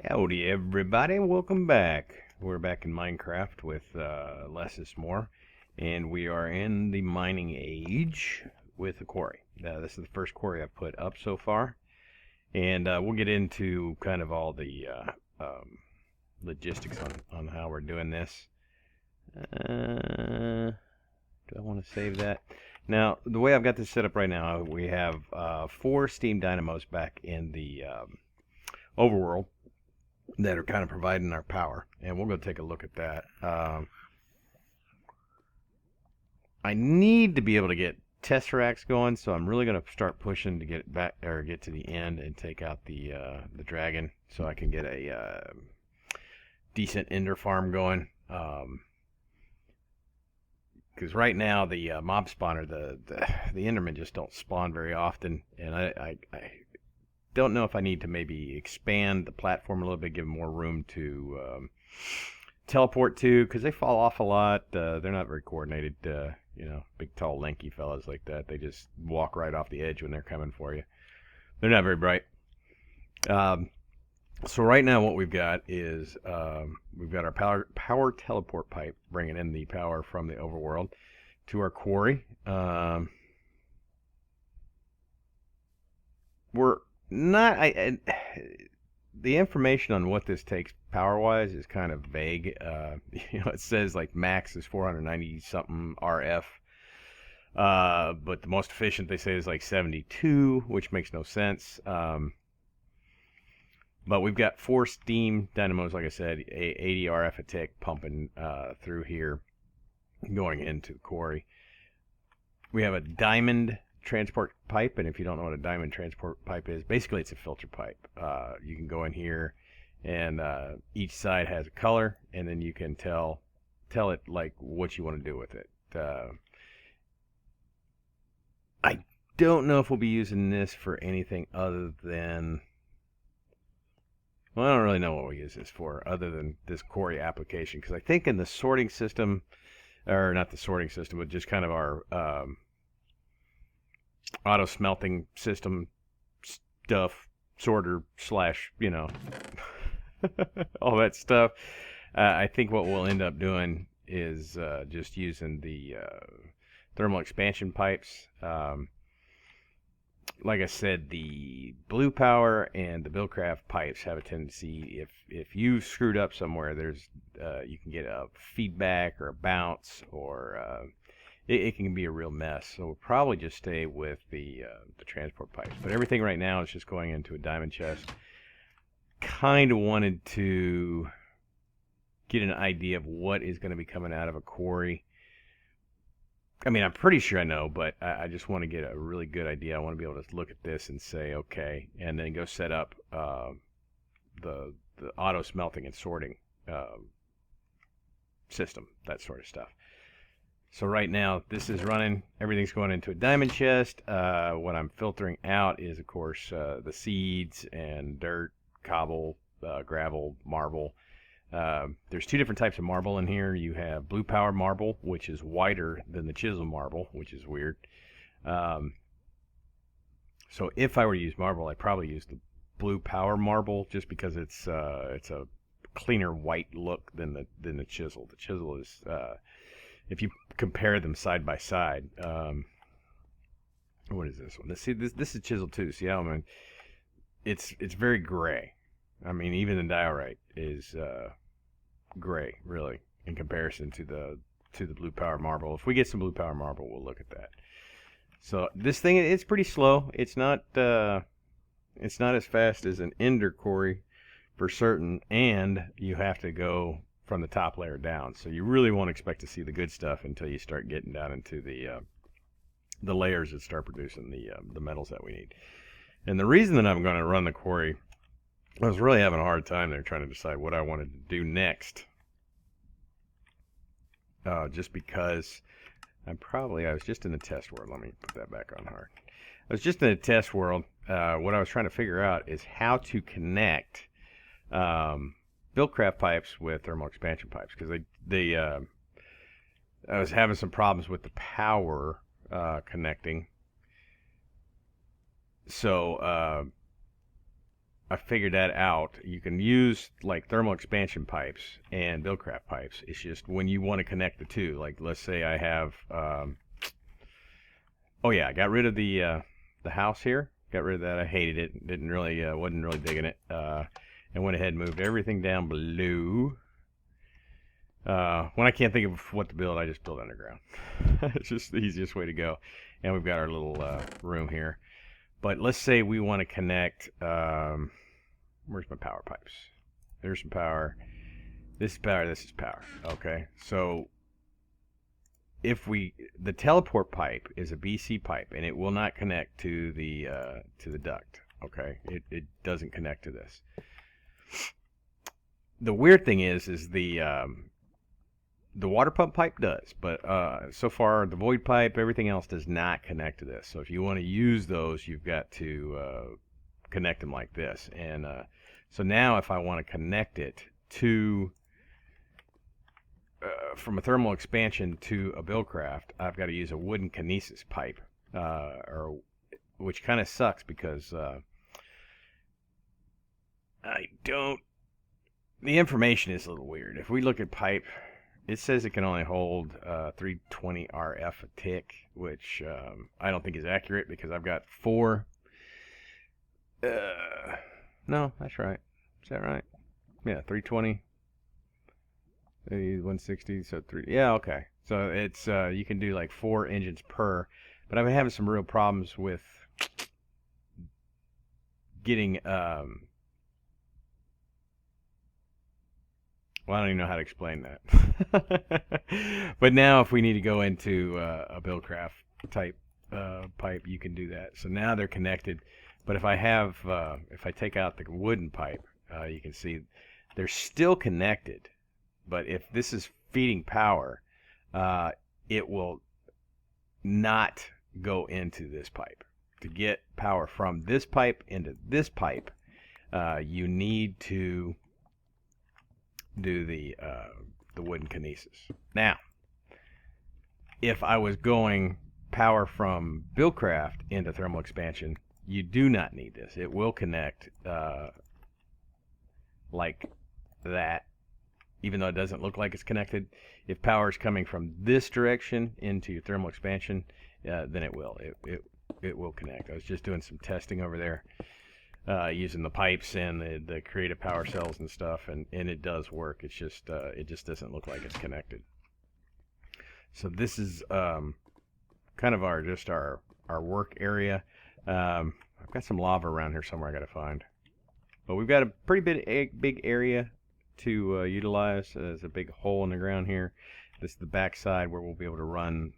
Howdy everybody, welcome back. We're back in Minecraft with less is more, and we are in the mining age with the quarry. This is the first quarry I've put up so far, and we'll get into kind of all the logistics on how we're doing this. Do I want to save that? Now, the way I've got this set up right now, we have 4 steam dynamos back in the overworld that are kind of providing our power, and we'll go take a look at that. I need to be able to get tesseracts going, so I'm really going to start pushing to get back or get to the end and take out the dragon, so I can get a decent ender farm going. Because right now the mob spawner, the endermen just don't spawn very often, and I don't know if I need to maybe expand the platform a little bit, give them more room to teleport to, because they fall off a lot. They're not very coordinated, big, tall, lanky fellas like that. They just walk right off the edge when they're coming for you. They're not very bright. So right now what we've got is we've got our power teleport pipe bringing in the power from the overworld to our quarry. We're not the information on what this takes power wise is kind of vague. It says like max is 490 something RF, but the most efficient they say is like 72, which makes no sense. But we've got 4 steam dynamos, like I said, 80 RF a tick pumping through here, going into the quarry. We have a diamond transport pipe, and if you don't know what a diamond transport pipe is, basically it's a filter pipe. You can go in here, and each side has a color, and then you can tell it like what you want to do with it. I don't know if we'll be using this for anything other than, well, I don't really know what we'll use this for other than this quarry application, because I think in the sorting system, or not the sorting system, but just kind of our auto smelting system stuff, sorter slash, all that stuff. I think what we'll end up doing is just using the thermal expansion pipes. Like I said, the blue power and the Buildcraft pipes have a tendency, if you screwed up somewhere, there's you can get a feedback or a bounce, or it can be a real mess. So we'll probably just stay with the transport pipes. But everything right now is just going into a diamond chest. Kind of wanted to get an idea of what is going to be coming out of a quarry. I mean, I'm pretty sure I know, but I just want to get a really good idea. I want to be able to look at this and say, okay, and then go set up the auto smelting and sorting system, that sort of stuff. So right now, this is running. Everything's going into a diamond chest. What I'm filtering out is, of course, the seeds and dirt, cobble, gravel, marble. There's 2 different types of marble in here. You have blue power marble, which is whiter than the chisel marble, which is weird. So if I were to use marble, I'd probably use the blue power marble, just because it's a cleaner white look than the chisel. The chisel is, if you compare them side by side, what is this one? This is chisel too. See how, I mean, it's very gray. I mean, even the diorite is gray, really, in comparison to the blue power marble. If we get some blue power marble, we'll look at that. So this thing, it's pretty slow. It's not as fast as an ender quarry for certain, and you have to go from the top layer down. So you really won't expect to see the good stuff until you start getting down into the layers that start producing the metals that we need. And the reason that I'm going to run the quarry, I was really having a hard time there trying to decide what I wanted to do next. Just because I was just in the test world. Let me put that back on hard. I was just in a test world. What I was trying to figure out is how to connect Buildcraft pipes with thermal expansion pipes, because I was having some problems with the power connecting. So I figured that out. You can use like thermal expansion pipes and Buildcraft pipes. It's just when you want to connect the two. Like let's say I have, oh yeah, I got rid of the house here. Got rid of that. I hated it. Didn't really, wasn't really digging it. And went ahead and moved everything down below. When I can't think of what to build, I just build underground. It's just the easiest way to go. And we've got our little room here. But let's say we want to connect, where's my power pipes? There's some power. This is power, this is power. Okay, so if the teleport pipe is a BC pipe, and it will not connect to the duct. Okay, it doesn't connect to this. The weird thing is the water pump pipe does, but so far the void pipe, everything else does not connect to this. So if you want to use those, you've got to connect them like this. And so now if I want to connect it to from a thermal expansion to a Buildcraft, I've got to use a wooden kinesis pipe, which kind of sucks because the information is a little weird. If we look at pipe, it says it can only hold 320 RF a tick, which I don't think is accurate because I've got 4. No, that's right. Is that right? Yeah, 320. 160, so 3. Yeah, okay. So it's you can do like 4 engines per, but I've been having some real problems with getting well, I don't even know how to explain that. But now if we need to go into a Buildcraft type pipe, you can do that. So now they're connected. But if I take out the wooden pipe, you can see they're still connected. But if this is feeding power, it will not go into this pipe. To get power from this pipe into this pipe, you need to do the wooden kinesis. Now, if I was going power from Buildcraft into thermal expansion, you do not need this. It will connect like that, even though it doesn't look like it's connected. If power is coming from this direction into your thermal expansion, then it will. It will connect. I was just doing some testing over there. Using the pipes and the creative power cells and stuff, and it does work. It's just it just doesn't look like it's connected. So this is kind of our work area. I've got some lava around here somewhere I got to find, but we've got a pretty big area to utilize. There's a big hole in the ground here. This is the back side where we'll be able to run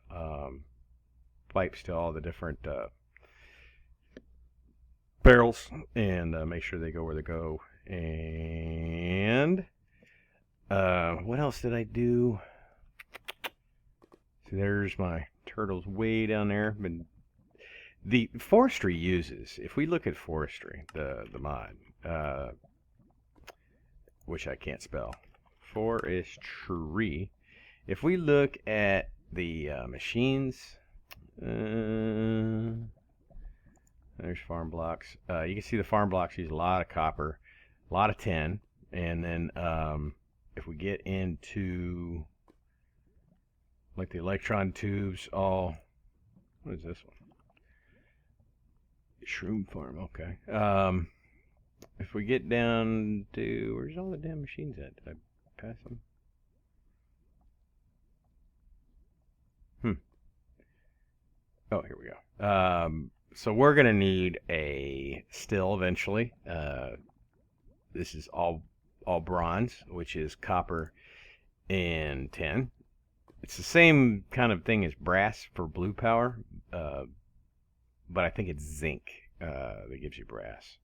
pipes to all the different barrels and make sure they go where they go. And what else did I do? See, there's my turtles way down there. But the forestry uses, if we look at forestry, the mod, which I can't spell, forestry. If we look at the machines, there's farm blocks. You can see the farm blocks use a lot of copper, a lot of tin, and then if we get into like the electron tubes, what is this one? Shroom farm, okay. If we get down to, where's all the damn machines at? Did I pass them? Oh, here we go. So we're going to need a still eventually. This is all bronze, which is copper and tin. It's the same kind of thing as brass for blue power, but I think it's zinc that gives you brass.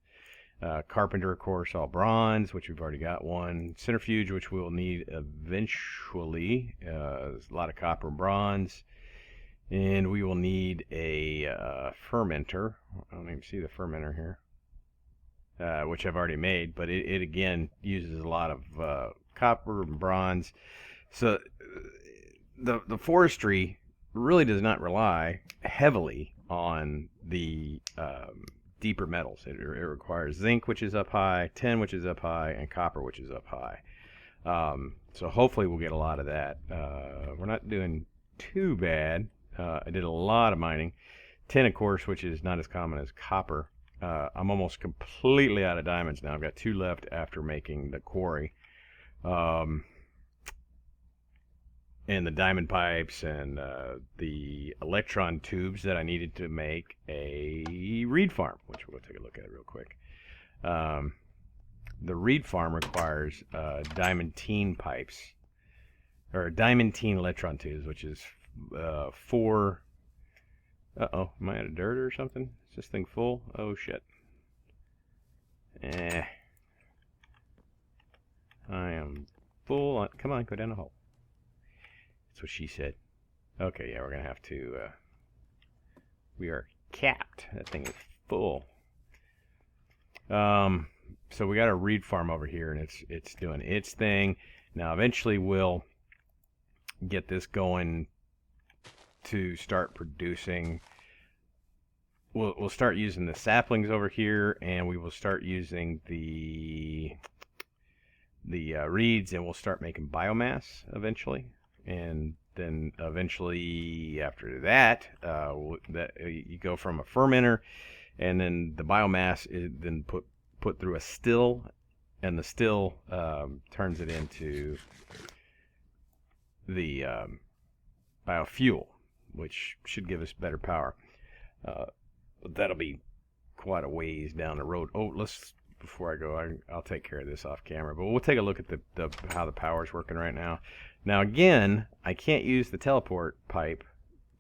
Carpenter, of course, all bronze, which we've already got one. Centrifuge, which we'll need eventually. There's a lot of copper and bronze. And we will need a fermenter. I don't even see the fermenter here, which I've already made, but it again uses a lot of copper and bronze. So the forestry really does not rely heavily on the deeper metals. It requires zinc, which is up high, tin, which is up high, and copper, which is up high. So hopefully we'll get a lot of that. We're not doing too bad. I did a lot of mining. Tin, of course, which is not as common as copper. I'm almost completely out of diamonds now. I've got 2 left after making the quarry. And the diamond pipes and the electron tubes that I needed to make a reed farm, which we'll take a look at real quick. The reed farm requires diamantine pipes, or diamantine electron tubes, which is 4. Uh-oh, am I out of dirt or something? Is this thing full? Oh, shit. I am full on. Come on, go down the hole. That's what she said. Okay, yeah, we're going to have to, we are capped. That thing is full. So we got a reed farm over here, and it's doing its thing. Now, eventually we'll get this going to start producing. We'll start using the saplings over here, and we will start using the reeds, and we'll start making biomass eventually. And then eventually after that, you go from a fermenter, and then the biomass is then put through a still, and the still turns it into the biofuel, which should give us better power. But that'll be quite a ways down the road. Oh, before I go, I'll take care of this off camera, but we'll take a look at how the power's working right now. Now again, I can't use the teleport pipe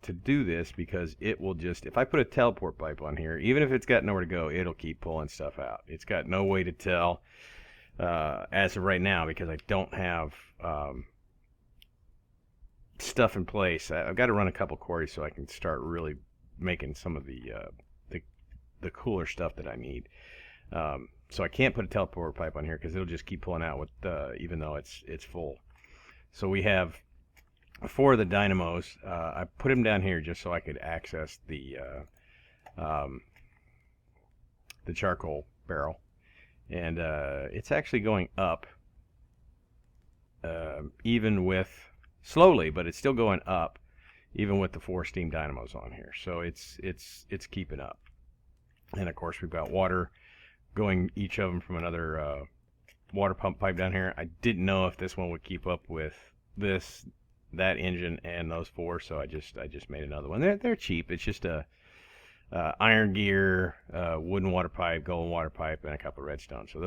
to do this because it will just, if I put a teleport pipe on here, even if it's got nowhere to go, it'll keep pulling stuff out. It's got no way to tell as of right now because I don't have stuff in place. I've got to run a couple quarries so I can start really making some of the cooler stuff that I need. So I can't put a teleport pipe on here because it'll just keep pulling out with even though it's full. So we have 4 of the dynamos. I put them down here just so I could access the charcoal barrel, and it's actually going up, even with slowly, but it's still going up, even with the 4 steam dynamos on here. So it's keeping up. And of course we've got water going each of them from another water pump pipe down here. I didn't know if this one would keep up with that engine and those 4, so I just made another one. They're cheap. It's just a iron gear, wooden water pipe, golden water pipe, and a couple of redstone. So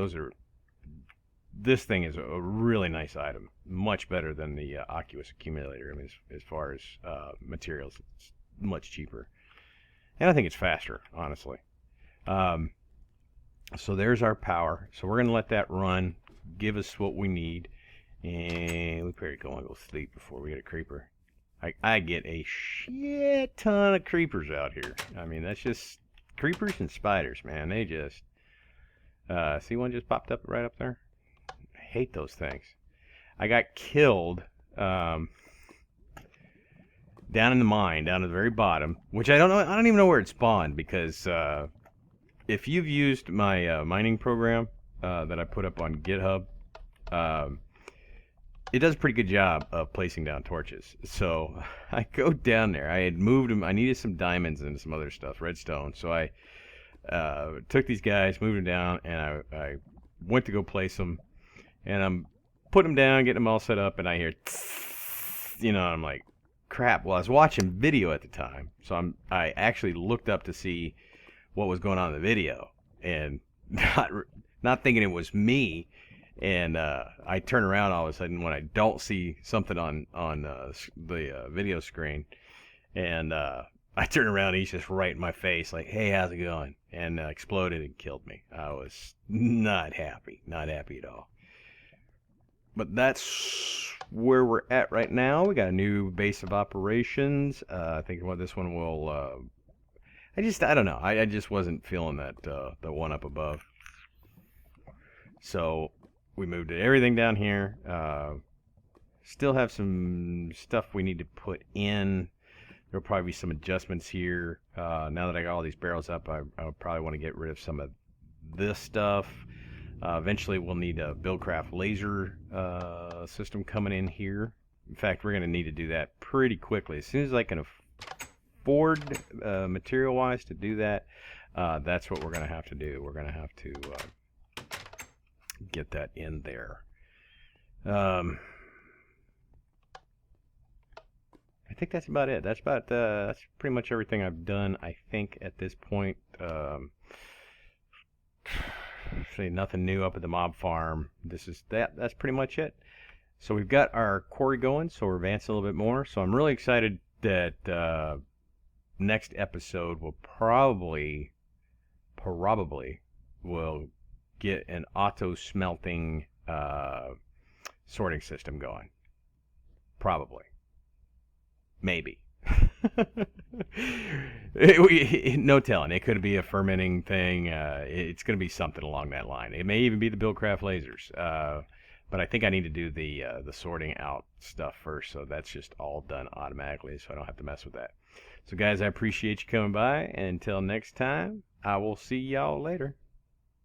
this thing is a really nice item, much better than the aqueous accumulator. I mean, as far as materials, it's much cheaper, and I think it's faster, honestly. So there's our power. So we're going to let that run, give us what we need, and we probably going to go sleep before we get a creeper. I get a shit ton of creepers out here. I mean, that's just creepers and spiders, man. They just, see one just popped up right up there? I hate those things. I got killed down in the mine, down at the very bottom, which I don't know. I don't even know where it spawned because if you've used my mining program that I put up on GitHub, it does a pretty good job of placing down torches. So I go down there. I had moved them. I needed some diamonds and some other stuff, redstone. So I took these guys, moved them down, and I went to go place them. And I'm putting them down, getting them all set up, and I hear, I'm like, crap. Well, I was watching video at the time, so I actually looked up to see what was going on in the video, and not thinking it was me. And I turn around all of a sudden when I don't see something on the video screen, and I turn around and he's just right in my face like, "Hey, how's it going?" And exploded and killed me. I was not happy at all. But that's where we're at right now. We got a new base of operations. I think this one will. I don't know. I just wasn't feeling that the one up above. So we moved everything down here. Still have some stuff we need to put in There'll probably be some adjustments here. Now that I got all these barrels up, I would probably want to get rid of some of this stuff. Eventually, we'll need a Buildcraft laser system coming in here. In fact, we're going to need to do that pretty quickly. As soon as I can afford material-wise to do that, that's what we're going to have to do. We're going to have to get that in there. I think that's about it. That's pretty much everything I've done, I think, at this point. Say nothing new up at the mob farm. That's pretty much it. So we've got our quarry going, so we're advancing a little bit more. So I'm really excited that next episode will probably will get an auto smelting sorting system going. Probably. Maybe. No telling. It could be a fermenting thing. It's going to be something along that line. It may even be the Buildcraft lasers. But I think I need to do the sorting out stuff first, so that's just all done automatically, so I don't have to mess with that. So guys, I appreciate you coming by, and until next time, I will see y'all later.